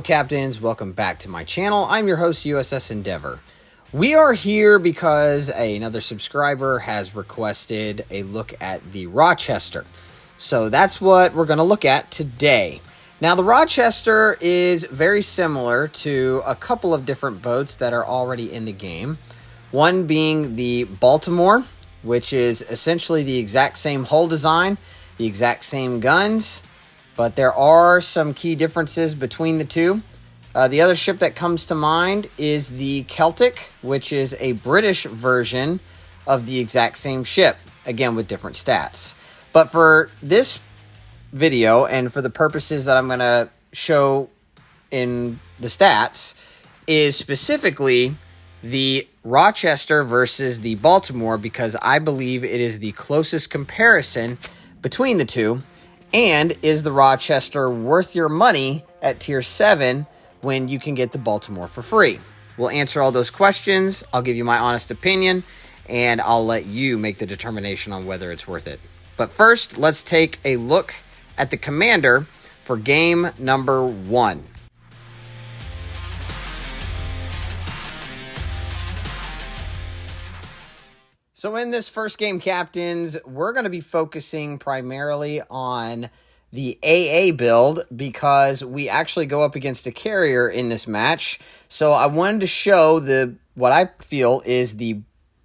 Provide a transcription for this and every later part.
Captains? Welcome back to my channel. I'm your host, USS Endeavor. We are here because another subscriber has requested a look at the Rochester. So that's what we're going to look at today. Now, the Rochester is very similar to a couple of different boats that are already in the game. One being the Baltimore, which is essentially the exact same hull design, the exact same guns, but there are some key differences between the two. The other ship that comes to mind is the Celtic, which is a British version of the exact same ship, again with different stats. But for this video, and for the purposes that I'm going to show in the stats, is specifically the Rochester versus the Baltimore, because I believe it is the closest comparison between the two. And is the Rochester worth your money at Tier 7 when you can get the Baltimore for free? We'll answer all those questions. I'll give you my honest opinion, and I'll let you make the determination on whether it's worth it. But first, let's take a look at the commander for game number 1. So in this first game, Captains, we're going to be focusing primarily on the AA build because we actually go up against a carrier in this match. So I wanted to show what I feel is the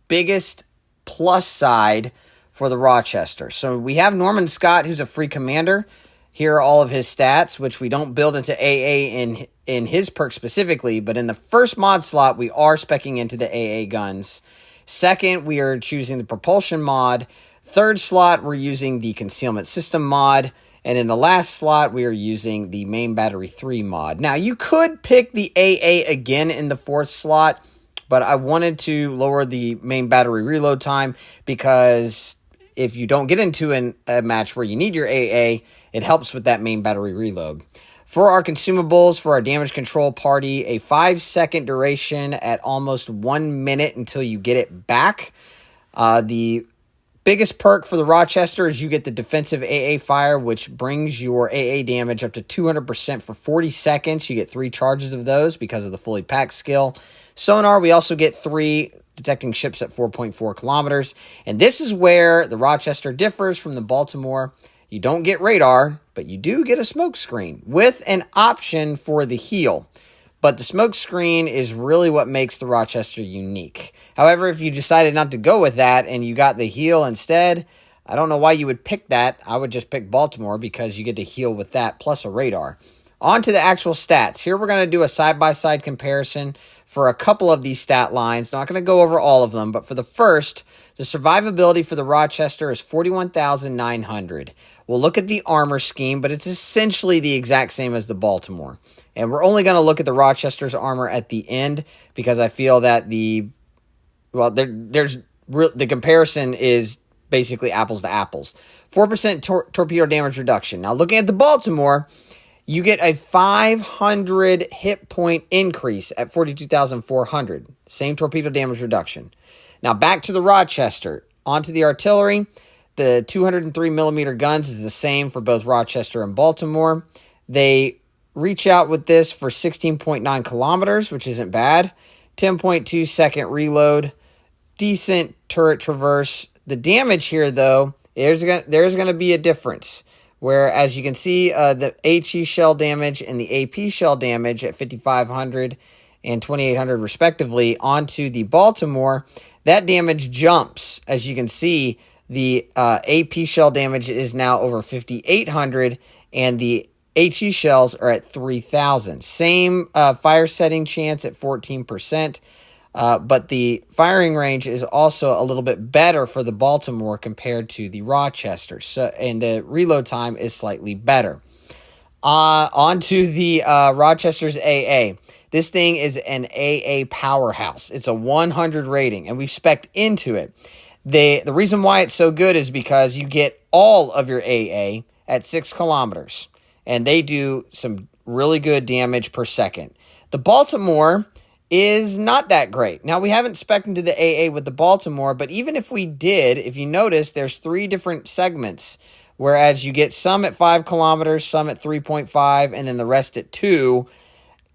biggest plus side for the Rochester. So we have Norman Scott, who's a free commander. Here are all of his stats, which we don't build into AA in his perk specifically, but in the first mod slot, we are speccing into the AA guns. Second, we are choosing the propulsion mod. Third slot, we're using the concealment system mod. And in the last slot, we are using the main battery 3 mod. Now, you could pick the AA again in the fourth slot, but I wanted to lower the main battery reload time because if you don't get into a match where you need your AA, it helps with that main battery reload. For our consumables, for our damage control party, a 5-second duration at almost 1 minute until you get it back. The biggest perk for the Rochester is you get the defensive AA fire, which brings your AA damage up to 200% for 40 seconds. You get 3 charges of those because of the fully packed skill. Sonar, we also get 3, detecting ships at 4.4 kilometers. And this is where the Rochester differs from the Baltimore. You don't get radar, but you do get a smoke screen with an option for the heal. But the smoke screen is really what makes the Rochester unique. However, if you decided not to go with that and you got the heal instead, I don't know why you would pick that. I would just pick Baltimore because you get to heal with that plus a radar. On to the actual stats. Here we're going to do a side-by-side comparison for a couple of these stat lines. Not going to go over all of them, but for the first, the survivability for the Rochester is 41,900. We'll look at the armor scheme, but it's essentially the exact same as the Baltimore. And we're only going to look at the Rochester's armor at the end because I feel that the comparison is basically apples to apples. 4% torpedo damage reduction. Now, looking at the Baltimore, you get a 500 hit point increase at 42,400. Same torpedo damage reduction. Now, back to the Rochester. Onto the artillery. The 203 millimeter guns is the same for both Rochester and Baltimore. They reach out with this for 16.9 kilometers, which isn't bad. 10.2 second reload. Decent turret traverse. The damage here, though, there's going to be a difference. Where, as you can see, the HE shell damage and the AP shell damage at 5,500 and 2,800 respectively onto the Baltimore, that damage jumps. As you can see, the AP shell damage is now over 5,800 and the HE shells are at 3,000. Same fire setting chance at 14%. But the firing range is also a little bit better for the Baltimore compared to the Rochester. And the reload time is slightly better. On to the Rochester's AA. This thing is an AA powerhouse. It's a 100 rating, and we've spec'd into it. The reason why it's so good is because you get all of your AA at 6 kilometers, and they do some really good damage per second. The Baltimore is not that great. Now, we haven't spec'd into the AA with the Baltimore, but even if we did, if you notice, there's 3 different segments, whereas you get some at 5 kilometers, some at 3.5, and then the rest at 2.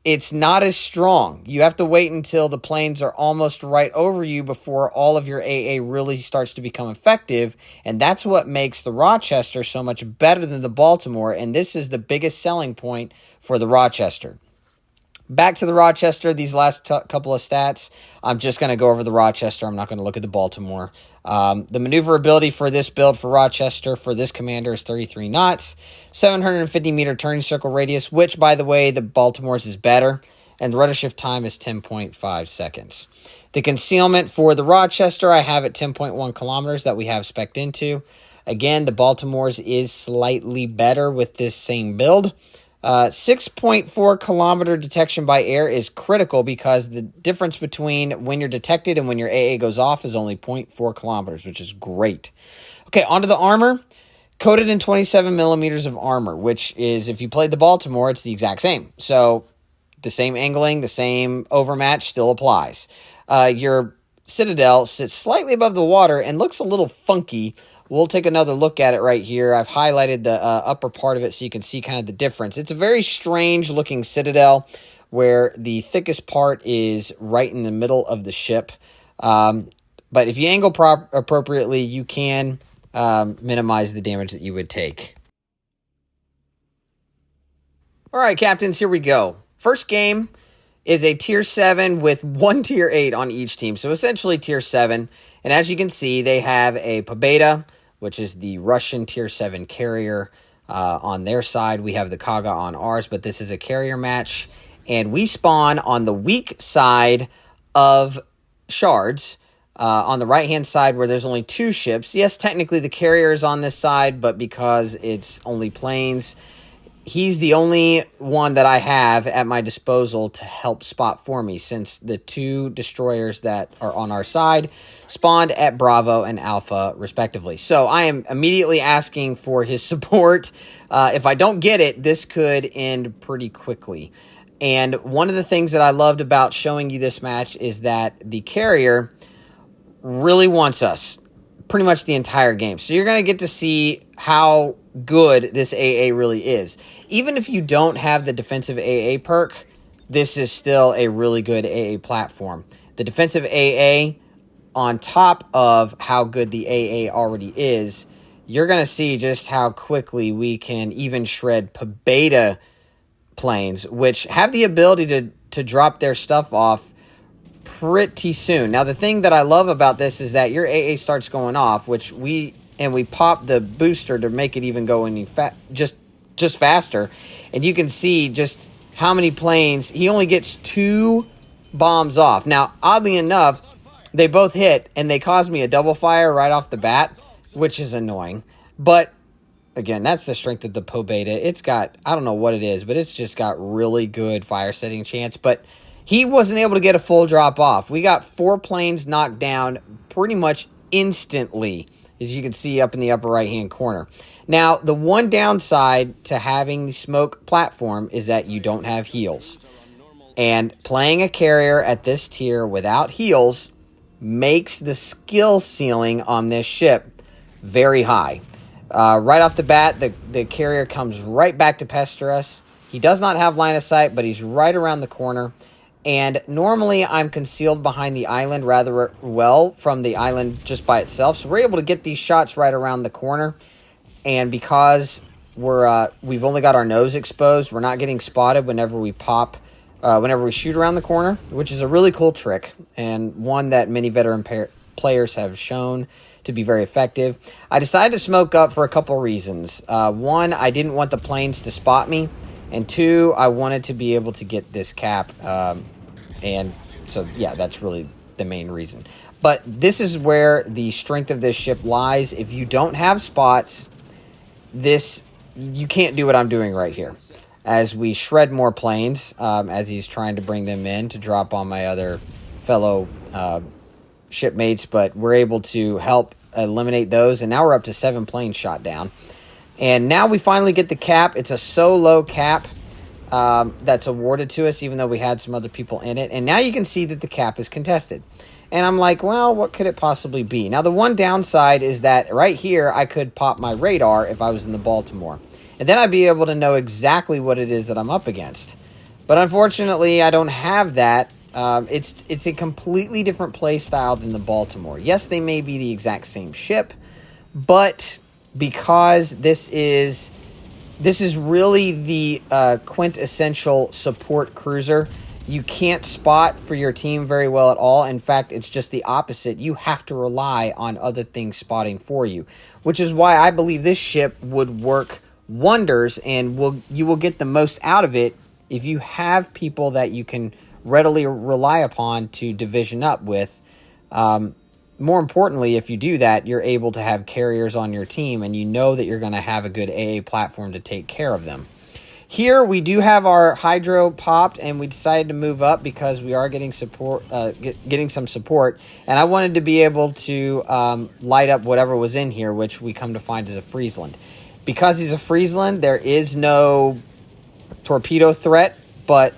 it's not as strong. You have to wait until the planes are almost right over you before all of your AA really starts to become effective. And that's what makes the Rochester so much better than the Baltimore. And this is the biggest selling point for the Rochester. Back to the Rochester, these last couple of stats. I'm just going to go over the Rochester. I'm not going to look at the Baltimore. The maneuverability for this build for Rochester for this commander is 33 knots, 750 meter turning circle radius, which, by the way, the Baltimore's is better, and the rudder shift time is 10.5 seconds. The concealment for the Rochester, I have at 10.1 kilometers that we have spec'd into. Again, the Baltimore's is slightly better with this same build. 6.4 kilometer detection by air is critical because the difference between when you're detected and when your AA goes off is only 0.4 kilometers, which is great. Okay, onto the armor. Coated in 27 millimeters of armor, which is, if you played the Baltimore, it's the exact same. So the same angling, the same overmatch still applies. Your Citadel sits slightly above the water and looks a little funky. We'll take another look at it right here. I've highlighted the upper part of it so you can see kind of the difference. It's a very strange looking Citadel where the thickest part is right in the middle of the ship. But if you angle appropriately, you can minimize the damage that you would take. All right, Captains, here we go. First game is a Tier 7 with one Tier 8 on each team. So essentially Tier 7. And as you can see, they have a Pobeda, which is the Russian Tier 7 carrier on their side. We have the Kaga on ours, but this is a carrier match. And we spawn on the weak side of shards on the right-hand side where there's only 2 ships. Yes, technically the carrier is on this side, but because it's only planes, he's the only one that I have at my disposal to help spot for me, since the 2 destroyers that are on our side spawned at Bravo and Alpha, respectively. So I am immediately asking for his support. If I don't get it, this could end pretty quickly. And one of the things that I loved about showing you this match is that the carrier really wants us pretty much the entire game. So you're going to get to see how good this AA really is. Even if you don't have the defensive AA perk, this is still a really good AA platform. The defensive AA, on top of how good the AA already is, you're going to see just how quickly we can even shred Pobeda planes, which have the ability to drop their stuff off pretty soon. Now, the thing that I love about this is that your AA starts going off, which we pop the booster to make it even go any just faster, and you can see just how many planes he only gets 2 bombs off. Now, oddly enough, they both hit and they caused me a double fire right off the bat, which is annoying. But again, that's the strength of the Pobeda. It's got, I don't know what it is, but it's just got really good fire setting chance. But he wasn't able to get a full drop off. We got 4 planes knocked down pretty much instantly, as you can see up in the upper right-hand corner. Now, the one downside to having the smoke platform is that you don't have heals. And playing a carrier at this tier without heals makes the skill ceiling on this ship very high. Right off the bat, the carrier comes right back to pester us. He does not have line of sight, but he's right around the corner. And normally I'm concealed behind the island rather well from the island just by itself. So we're able to get these shots right around the corner. And because we've only got our nose exposed, we're not getting spotted whenever we shoot around the corner, which is a really cool trick and one that many veteran players have shown to be very effective. I decided to smoke up for a couple reasons. One, I didn't want the planes to spot me. And 2, I wanted to be able to get this cap. And so, yeah, that's really the main reason. But this is where the strength of this ship lies. If you don't have spots, you can't do what I'm doing right here. As we shred more planes, as he's trying to bring them in to drop on my other fellow shipmates. But we're able to help eliminate those. And now we're up to 7 planes shot down. And now we finally get the cap. It's a solo cap that's awarded to us, even though we had some other people in it. And now you can see that the cap is contested. And I'm like, well, what could it possibly be? Now, the one downside is that right here, I could pop my radar if I was in the Baltimore. And then I'd be able to know exactly what it is that I'm up against. But unfortunately, I don't have that. It's a completely different play style than the Baltimore. Yes, they may be the exact same ship, but because this is really the quintessential support cruiser, you can't spot for your team very well at all. In fact, it's just the opposite. You have to rely on other things spotting for you, which is why I believe this ship would work wonders, and you will get the most out of it if you have people that you can readily rely upon to division up with. More importantly, if you do that, you're able to have carriers on your team, and you know that you're going to have a good AA platform to take care of them. Here we do have our hydro popped, and we decided to move up because we are getting support, getting some support, and I wanted to be able to light up whatever was in here, which we come to find is a Friesland. Because he's a Friesland, there is no torpedo threat, but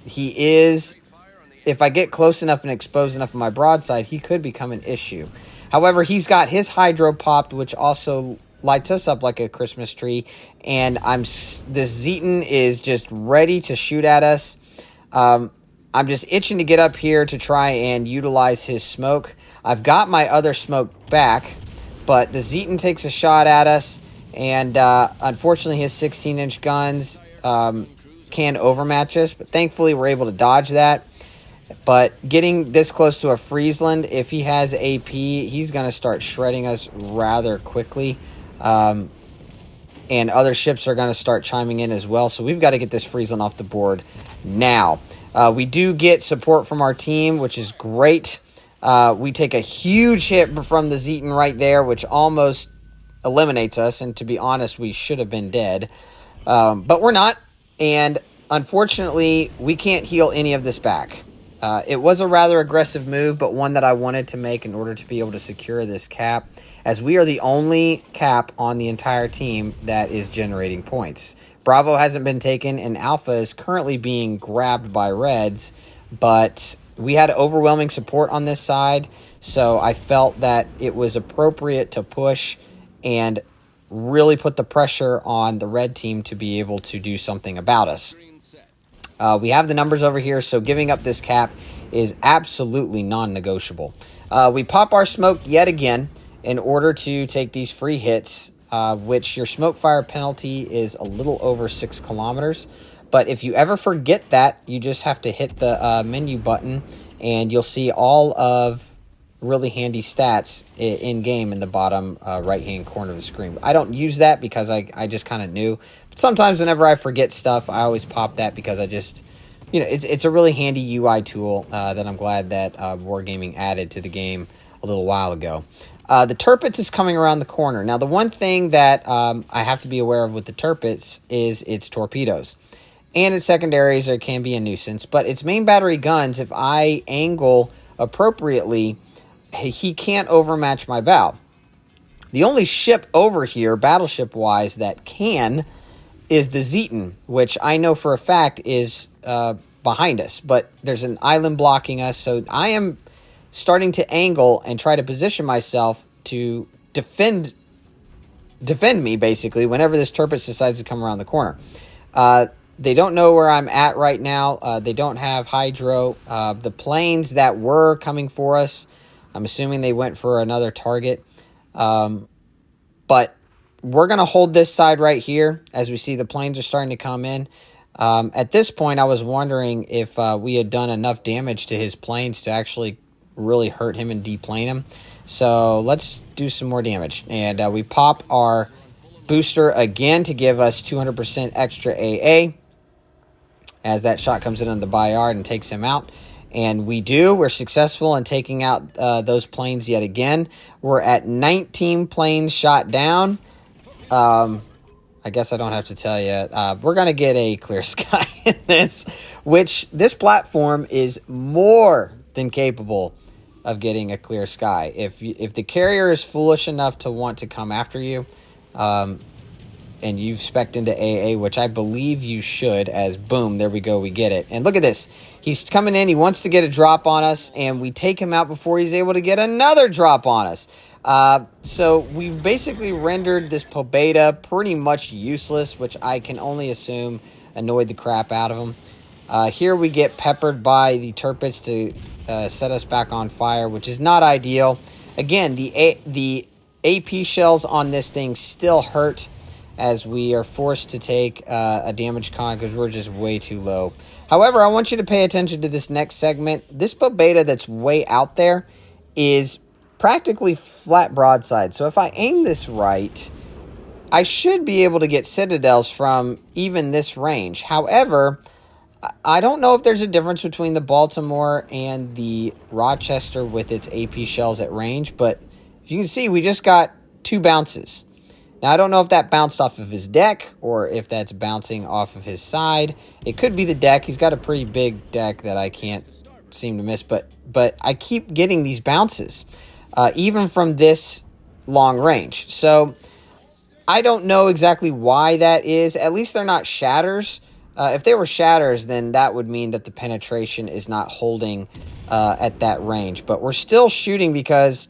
he is. If I get close enough and expose enough of my broadside, he could become an issue. However, he's got his hydro popped, which also lights us up like a Christmas tree, and this Zeton is just ready to shoot at us. I'm just itching to get up here to try and utilize his smoke. I've got my other smoke back, but the Zeton takes a shot at us, and unfortunately his 16-inch guns can overmatch us, but thankfully we're able to dodge that. But getting this close to a Friesland, if he has AP, he's going to start shredding us rather quickly. And other ships are going to start chiming in as well. So we've got to get this Friesland off the board now. We do get support from our team, which is great. We take a huge hit from the Zeton right there, which almost eliminates us. And to be honest, we should have been dead. But we're not. And unfortunately, we can't heal any of this back. It was a rather aggressive move, but one that I wanted to make in order to be able to secure this cap, as we are the only cap on the entire team that is generating points. Bravo hasn't been taken, and Alpha is currently being grabbed by Reds, but we had overwhelming support on this side, so I felt that it was appropriate to push and really put the pressure on the Red team to be able to do something about us. We have the numbers over here, so giving up this cap is absolutely non-negotiable. We pop our smoke yet again in order to take these free hits, which your smoke fire penalty is a little over 6 kilometers. But if you ever forget that, you just have to hit the menu button, and you'll see all of really handy stats in-game in the bottom right-hand corner of the screen. I don't use that because I just kind of knew. But sometimes whenever I forget stuff, I always pop that because I just, it's a really handy UI tool that I'm glad that Wargaming added to the game a little while ago. The Tirpitz is coming around the corner. Now, the one thing that I have to be aware of with the Tirpitz is its torpedoes. And its secondaries can be a nuisance. But its main battery guns, if I angle appropriately, he can't overmatch my bow. The only ship over here, battleship-wise, that can is the Zeton, which I know for a fact is behind us. But there's an island blocking us, so I am starting to angle and try to position myself to defend me, basically, whenever this Tirpitz decides to come around the corner. They don't know where I'm at right now. They don't have hydro. The planes that were coming for us, I'm assuming they went for another target. But we're going to hold this side right here as we see the planes are starting to come in. At this point, I was wondering if we had done enough damage to his planes to actually really hurt him and deplane him. So let's do some more damage. And we pop our booster again to give us 200% extra AA as that shot comes in on the Bayard and takes him out. And we're successful in taking out those planes yet again. We're at 19 planes shot down. I guess I don't have to tell you. We're going to get a clear sky in this, which this platform is more than capable of getting a clear sky. If the carrier is foolish enough to want to come after you, and you've spec'd into AA, which I believe you should, as boom, there we go, we get it. And look at this. He's coming in, he wants to get a drop on us, and we take him out before he's able to get another drop on us. So we've basically rendered this Pobeda pretty much useless, which I can only assume annoyed the crap out of them. Here we get peppered by the Turpits to set us back on fire, which is not ideal. Again, the AP shells on this thing still hurt, as we are forced to take a damage con because we're just way too low. However, I want you to pay attention to this next segment. This beta that's way out there is practically flat broadside. So if I aim this right, I should be able to get citadels from even this range. However, I don't know if there's a difference between the Baltimore and the Rochester with its AP shells at range, but as you can see, we just got 2 bounces. Now, I don't know if that bounced off of his deck or if that's bouncing off of his side. It could be the deck. He's got a pretty big deck that I can't seem to miss, but I keep getting these bounces, even from this long range. So I don't know exactly why that is. At least they're not shatters. If they were shatters, then that would mean that the penetration is not holding at that range. But we're still shooting because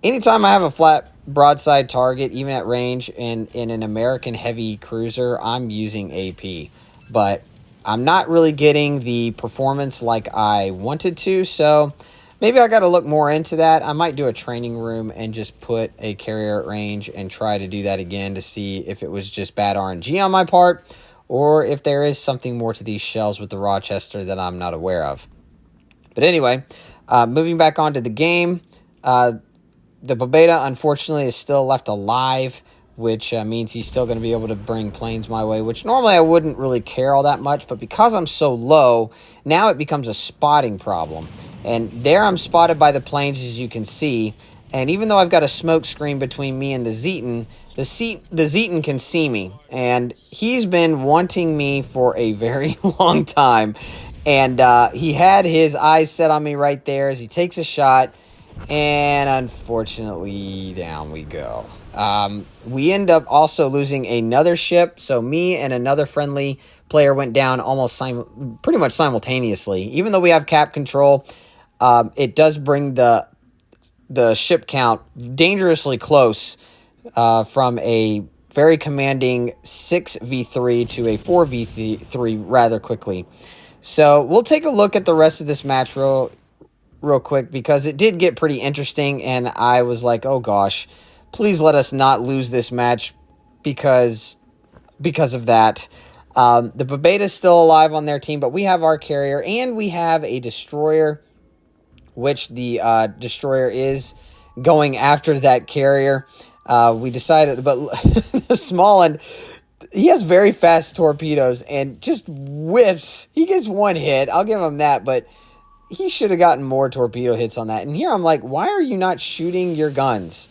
anytime I have a flat broadside target, even at range, in an American heavy cruiser, I'm using AP. But I'm not really getting the performance like I wanted to, so maybe I got to look more into that. I might do a training room and just put a carrier at range and try to do that again to see if it was just bad RNG on my part, or if there is something more to these shells with the Rochester that I'm not aware of. But anyway, moving back onto the game, the Bobeta, unfortunately, is still left alive, which means he's still going to be able to bring planes my way, which normally I wouldn't really care all that much, but because I'm so low, now it becomes a spotting problem. And there I'm spotted by the planes, as you can see, and even though I've got a smoke screen between me and the Zeton, the Zeton can see me, and he's been wanting me for a very long time, and he had his eyes set on me right there as he takes a shot, and unfortunately, down we go. We end up also losing another ship, so me and another friendly player went down almost pretty much simultaneously. Even though we have cap control, it does bring the ship count dangerously close from a very commanding 6v3 to a 4v3 rather quickly. So we'll take a look at the rest of this match real quick, because it did get pretty interesting, and I was like, oh gosh, please let us not lose this match because of that. The Bobeta is still alive on their team, but we have our carrier, and we have a destroyer, which the destroyer is going after that carrier. We decided, but the small one, he has very fast torpedoes and just whiffs. He gets one hit. I'll give him that, but he should have gotten more torpedo hits on that. And here I'm like, why are you not shooting your guns?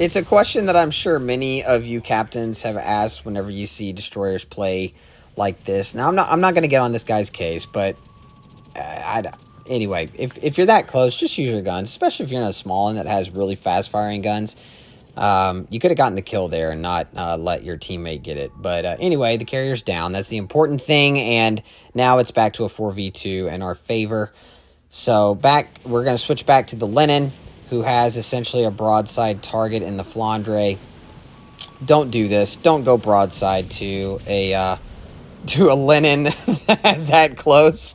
It's a question that I'm sure many of you captains have asked whenever you see destroyers play like this. Now, I'm not going to get on this guy's case, but anyway, if you're that close, just use your guns, especially if you're in a small one that has really fast-firing guns. You could have gotten the kill there and not let your teammate get it. But anyway, the carrier's down. That's the important thing, and now it's back to a 4v2 in our favor. So we're going to switch back to the Lenin, who has essentially a broadside target in the Flandre. Don't do this. Don't go broadside to a Lenin that close.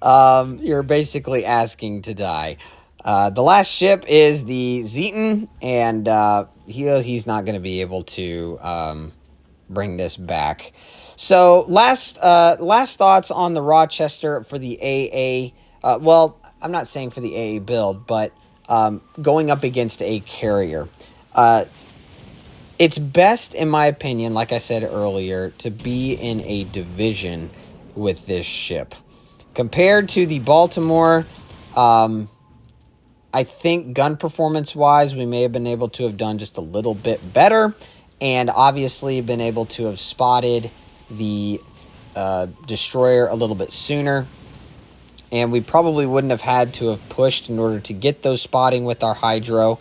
You're basically asking to die. The last ship is the Zeton, and he's not going to be able to bring this back. So last thoughts on the Rochester for the AA. Well, I'm not saying for the AA build, but going up against a carrier. It's best, in my opinion, like I said earlier, to be in a division with this ship. Compared to the Baltimore, I think gun performance-wise, we may have been able to have done just a little bit better, and obviously been able to have spotted the destroyer a little bit sooner. And we probably wouldn't have had to have pushed in order to get those spotting with our hydro.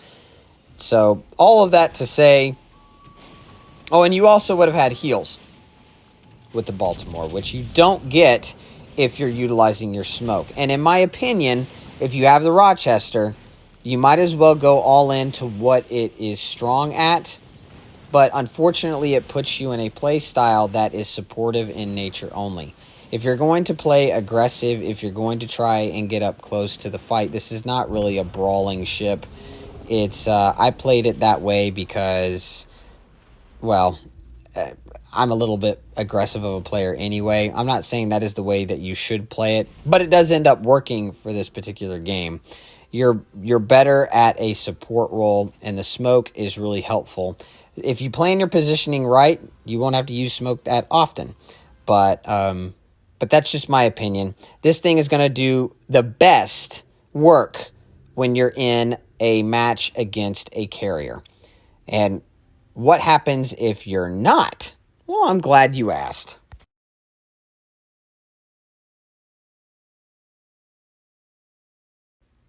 So all of that to say, oh, and you also would have had heals with the Baltimore, which you don't get if you're utilizing your smoke. And in my opinion, if you have the Rochester, you might as well go all in to what it is strong at, but unfortunately it puts you in a play style that is supportive in nature only. If you're going to play aggressive, if you're going to try and get up close to the fight, this is not really a brawling ship. It's I played it that way because, well, I'm a little bit aggressive of a player anyway. I'm not saying that is the way that you should play it, but it does end up working for this particular game. You're better at a support role, and the smoke is really helpful. If you plan your positioning right, you won't have to use smoke that often. But that's just my opinion. This thing is going to do the best work when you're in a match against a carrier. And what happens if you're not? Well, I'm glad you asked.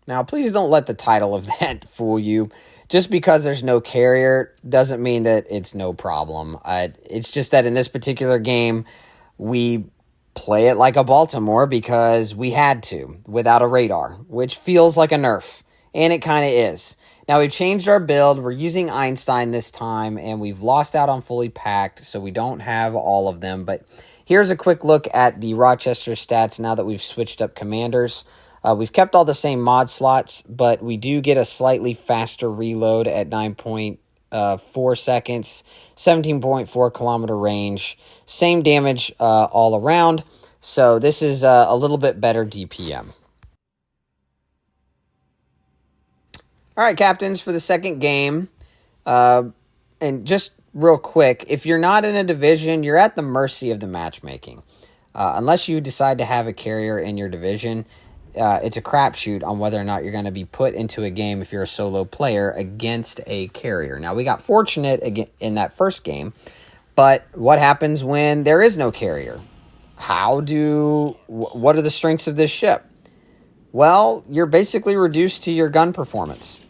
Now, please don't let the title of that fool you. Just because there's no carrier doesn't mean that it's no problem. It's just that in this particular game, we play it like a Baltimore because we had to, without a radar, which feels like a nerf, and it kind of is. Now, we've changed our build. We're using Einstein this time, and we've lost out on fully packed, so we don't have all of them. But here's a quick look at the Rochester stats now that we've switched up commanders. We've kept all the same mod slots, but we do get a slightly faster reload at 9.4 seconds, 17.4 kilometer range, same damage all around. So this is a little bit better DPM. All right, captains, for the second game, and just real quick, if you're not in a division, you're at the mercy of the matchmaking. Unless you decide to have a carrier in your division, it's a crapshoot on whether or not you're going to be put into a game if you're a solo player against a carrier. Now, we got fortunate in that first game, but what happens when there is no carrier? What are the strengths of this ship? Well, you're basically reduced to your gun performance.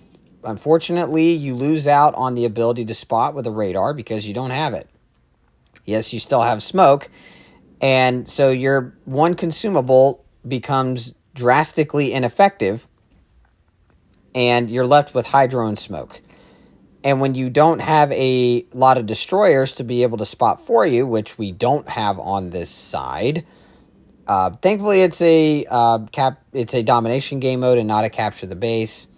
Unfortunately, you lose out on the ability to spot with a radar because you don't have it. Yes, you still have smoke, and so your one consumable becomes drastically ineffective, and you're left with hydro and smoke. And when you don't have a lot of destroyers to be able to spot for you, which we don't have on this side, thankfully it's a domination game mode and not a capture the base.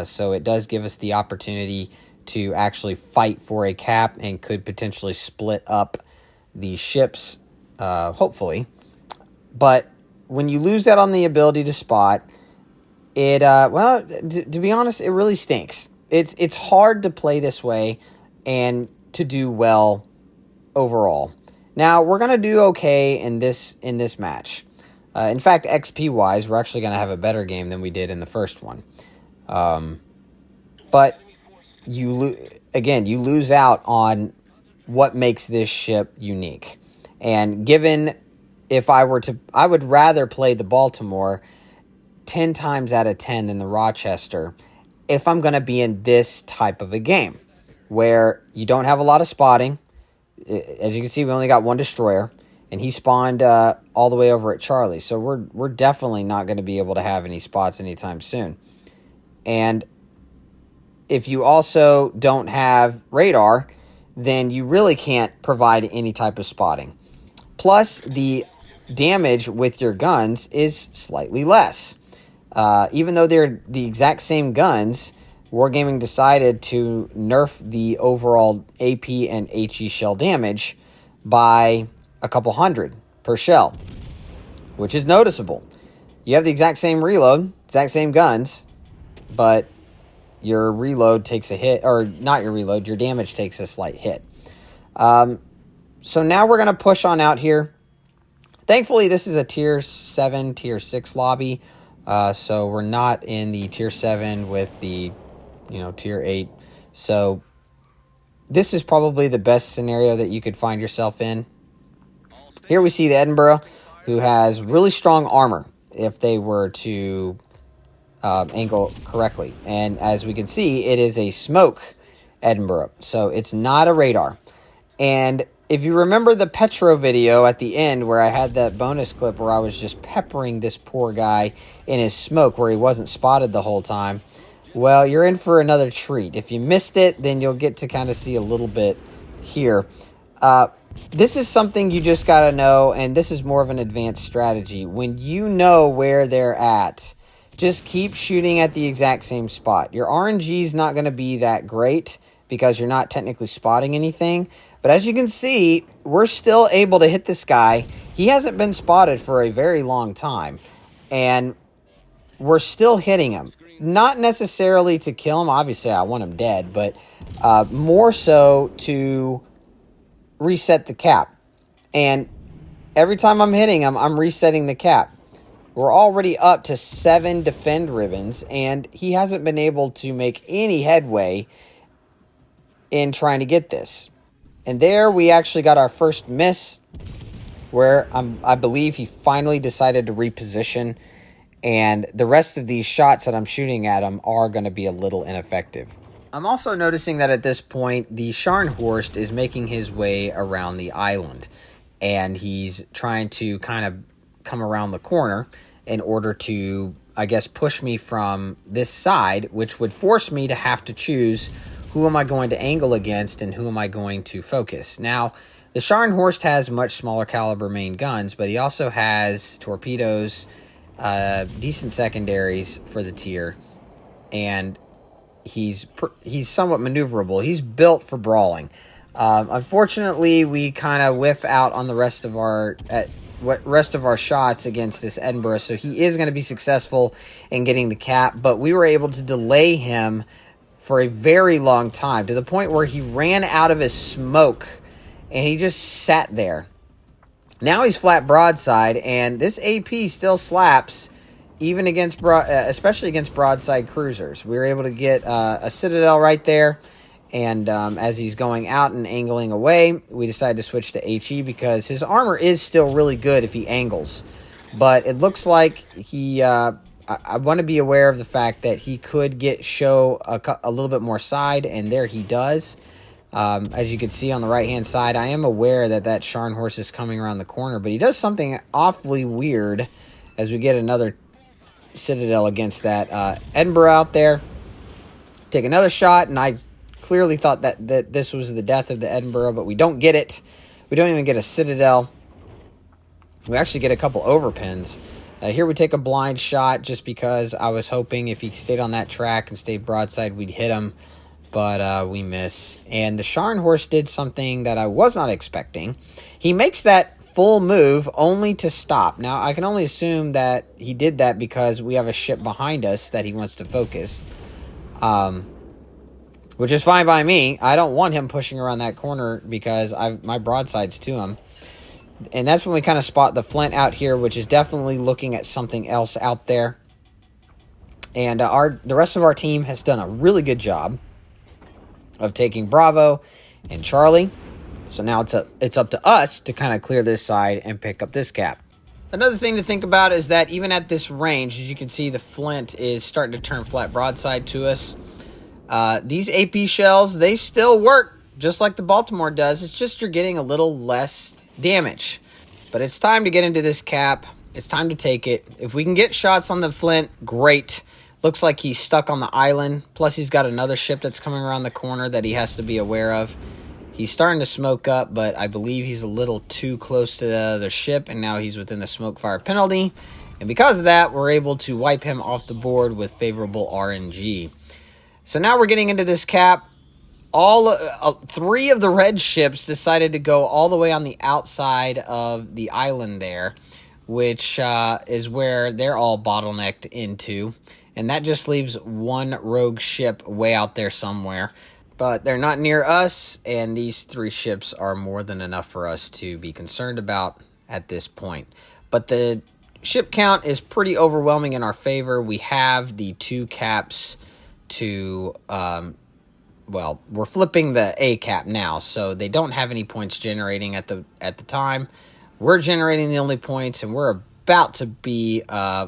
So it does give us the opportunity to actually fight for a cap and could potentially split up the ships, hopefully. But when you lose that on the ability to spot, to be honest, it really stinks. It's hard to play this way and to do well overall. Now, we're going to do okay in this match. In fact, XP-wise, we're actually going to have a better game than we did in the first one. But you lose out on what makes this ship unique. And given I would rather play the Baltimore 10 times out of 10 than the Rochester if I'm going to be in this type of a game where you don't have a lot of spotting. As you can see, we only got one destroyer, and he spawned all the way over at Charlie. So we're definitely not going to be able to have any spots anytime soon. And if you also don't have radar, then you really can't provide any type of spotting. Plus, the damage with your guns is slightly less. Even though they're the exact same guns, Wargaming decided to nerf the overall AP and HE shell damage by a couple hundred per shell, which is noticeable. You have the exact same reload, exact same guns, but your reload takes a hit, or not your reload, your damage takes a slight hit. So now we're going to push on out here. Thankfully, this is a Tier 7, Tier 6 lobby, so we're not in the Tier 7 with the, Tier 8. So this is probably the best scenario that you could find yourself in. Here we see the Edinburgh, who has really strong armor if they were to angle correctly. And as we can see, it is a smoke Edinburgh, so it's not a radar. And if you remember the Petro video at the end where I had that bonus clip where I was just peppering this poor guy in his smoke where he wasn't spotted the whole time, Well, you're in for another treat. If you missed it, then you'll get to kind of see a little bit here. This is something you just got to know, and this is more of an advanced strategy. When you know where they're at, just keep shooting at the exact same spot. Your RNG is not going to be that great because you're not technically spotting anything. But as you can see, we're still able to hit this guy. He hasn't been spotted for a very long time, and we're still hitting him. Not necessarily to kill him. Obviously, I want him dead, but more so to reset the cap. And every time I'm hitting him, I'm resetting the cap. We're already up to 7 defend ribbons, and he hasn't been able to make any headway in trying to get this. And there we actually got our first miss, where I believe he finally decided to reposition. And the rest of these shots that I'm shooting at him are going to be a little ineffective. I'm also noticing that at this point, the Scharnhorst is making his way around the island. And he's trying to kind of come around the corner in order to, I guess, push me from this side, which would force me to have to choose who am I going to angle against and who am I going to focus. Now, the Scharnhorst has much smaller caliber main guns, but he also has torpedoes, decent secondaries for the tier, and he's somewhat maneuverable. He's built for brawling. Unfortunately, we kind of whiff out on the rest of our shots against this Edinburgh, so he is going to be successful in getting the cap, but we were able to delay him for a very long time, to the point where he ran out of his smoke and he just sat there. Now he's flat broadside, and this AP still slaps, even against especially against broadside cruisers. We were able to get a Citadel right there, and as he's going out and angling away, we decided to switch to HE because his armor is still really good if he angles. But it looks like he... I want to be aware of the fact that he could show a little bit more side, and there he does. As you can see on the right-hand side, I am aware that Scharnhorst is coming around the corner, but he does something awfully weird as we get another Citadel against that Edinburgh out there. Take another shot, and I clearly thought that this was the death of the Edinburgh, but we don't get it. We don't even get a Citadel. We actually get a couple overpins. Here we take a blind shot just because I was hoping if he stayed on that track and stayed broadside, we'd hit him. But we miss. And the Scharnhorst did something that I was not expecting. He makes that full move only to stop. Now, I can only assume that he did that because we have a ship behind us that he wants to focus. Which is fine by me. I don't want him pushing around that corner because my broadside's to him. And that's when we kind of spot the Flint out here, which is definitely looking at something else out there. And the rest of our team has done a really good job of taking Bravo and Charlie. So now it's up to us to kind of clear this side and pick up this cap. Another thing to think about is that even at this range, as you can see, the Flint is starting to turn flat broadside to us. These AP shells, they still work just like the Baltimore does. It's just you're getting a little less damage. But it's time to get into this cap. It's time to take it. If we can get shots on the Flint, great. Looks like he's stuck on the island. Plus, he's got another ship that's coming around the corner that he has to be aware of. He's starting to smoke up, but I believe he's a little too close to the other ship, and now he's within the smoke fire penalty. And because of that, we're able to wipe him off the board with favorable RNG. So now we're getting into this cap. Three of the red ships decided to go all the way on the outside of the island there, which is where they're all bottlenecked into. And that just leaves one rogue ship way out there somewhere. But they're not near us, and these 3 ships are more than enough for us to be concerned about at this point. But the ship count is pretty overwhelming in our favor. We have the 2 caps to... well, we're flipping the A cap now, so they don't have any points generating at the time. We're generating the only points, and we're about to be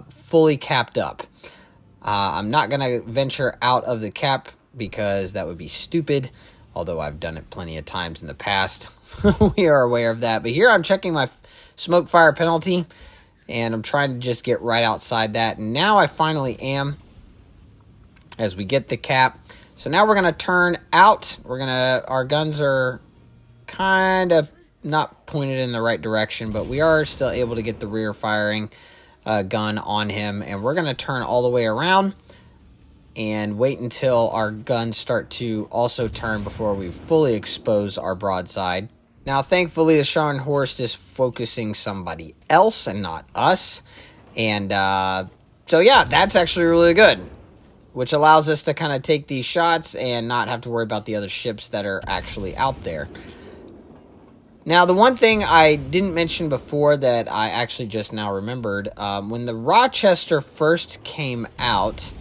fully capped up. I'm not going to venture out of the cap because that would be stupid, although I've done it plenty of times in the past. We are aware of that. But here I'm checking my smoke fire penalty, and I'm trying to just get right outside that. And now I finally am. as we get the cap. So now we're going to turn out. Our guns are kind of not pointed in the right direction, but we are still able to get the rear firing gun on him. And we're going to turn all the way around and wait until our guns start to also turn before we fully expose our broadside. Now, thankfully, the Scharnhorst is focusing somebody else and not us. And so, yeah, that's actually really good, which allows us to kind of take these shots and not have to worry about the other ships that are actually out there. Now, the one thing I didn't mention before that I actually just now remembered, when the Rochester first came out,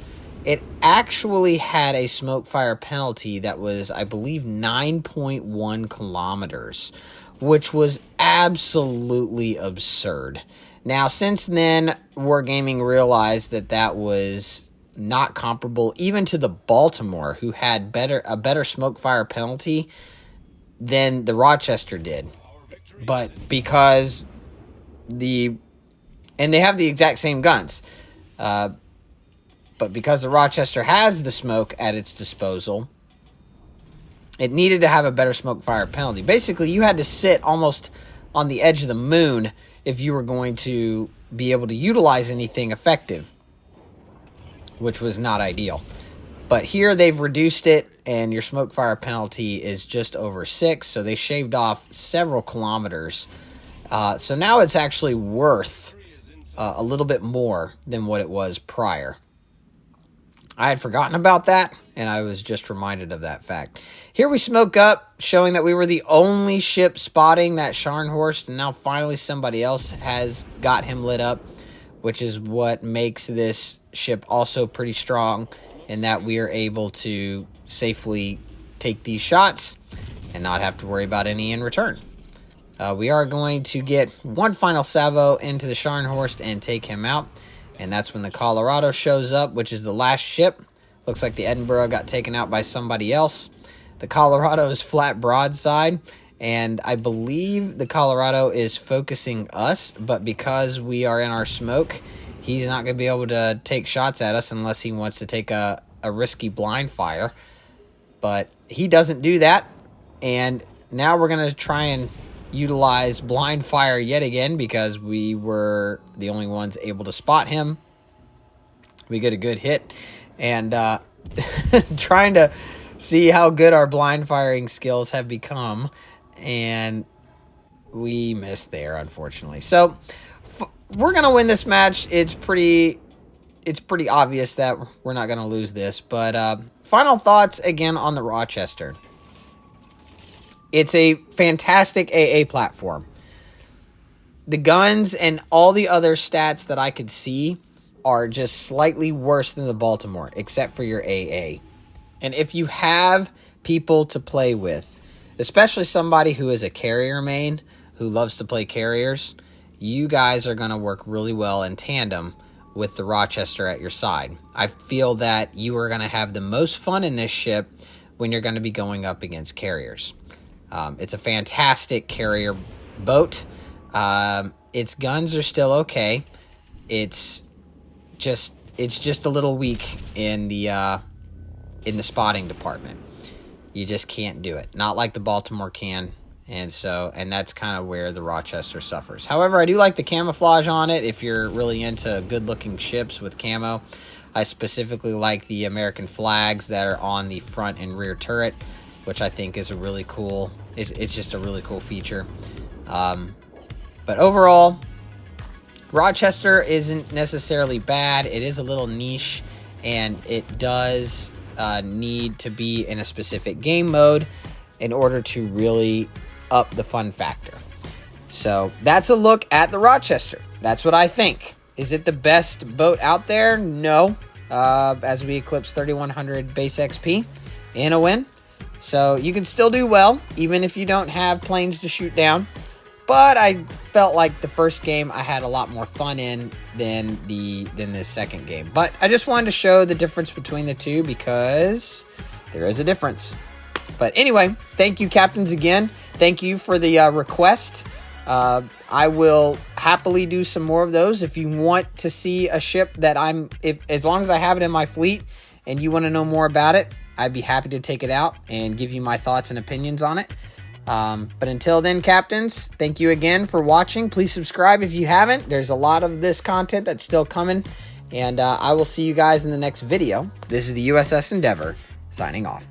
it actually had a smoke fire penalty that was, I believe, 9.1 kilometers, which was absolutely absurd. Now, since then, Wargaming realized that that was not comparable even to the Baltimore, who had a better smoke fire penalty than the Rochester did. But because and they have the exact same guns, but because the Rochester has the smoke at its disposal, it needed to have a better smoke fire penalty. Basically, you had to sit almost on the edge of the moon if you were going to be able to utilize anything effective, which was not ideal. But here they've reduced it, and your smoke fire penalty is just over 6, so they shaved off several kilometers. So now it's actually worth a little bit more than what it was prior. I had forgotten about that, and I was just reminded of that fact. Here we smoke up, showing that we were the only ship spotting that Scharnhorst, and now finally somebody else has got him lit up, which is what makes this ship also pretty strong, in that we are able to safely take these shots and not have to worry about any in return. We are going to get one final salvo into the Scharnhorst and take him out. And that's when the Colorado shows up, which is the last ship. Looks like the Edinburgh got taken out by somebody else. The Colorado is flat broadside, and I believe the Colorado is focusing us, but because we are in our smoke, he's not going to be able to take shots at us unless he wants to take a risky blind fire. But he doesn't do that, and now we're going to try and utilize blind fire yet again because we were the only ones able to spot him. We get a good hit, and trying to see how good our blind firing skills have become, and we missed there, unfortunately. So we're gonna win this match. It's pretty obvious that we're not gonna lose this. But final thoughts again on the Rochester. It's a fantastic AA platform. The guns and all the other stats that I could see are just slightly worse than the Baltimore, except for your AA. And if you have people to play with, especially somebody who is a carrier main, who loves to play carriers, you guys are going to work really well in tandem with the Rochester at your side. I feel that you are going to have the most fun in this ship when you're going to be going up against carriers. It's a fantastic carrier boat. Its guns are still okay. It's just a little weak in the spotting department. You just can't do it. Not like the Baltimore can. And that's kind of where the Rochester suffers. However, I do like the camouflage on it if you're really into good-looking ships with camo. I specifically like the American flags that are on the front and rear turret, which I think is a really cool, it's just a really cool feature. But overall, Rochester isn't necessarily bad. It is a little niche, and it does need to be in a specific game mode in order to really up the fun factor. So that's a look at the Rochester. That's what I think. Is it the best boat out there? No. As we eclipse 3100 base XP in a win. So you can still do well, even if you don't have planes to shoot down. But I felt like the first game I had a lot more fun in than the second game. But I just wanted to show the difference between the two because there is a difference. But anyway, thank you, captains, again. Thank you for the request. I will happily do some more of those. If you want to see a ship that as long as I have it in my fleet and you want to know more about it, I'd be happy to take it out and give you my thoughts and opinions on it. But until then, captains, thank you again for watching. Please subscribe if you haven't. There's a lot of this content that's still coming, and I will see you guys in the next video. This is the USS Endeavor, signing off.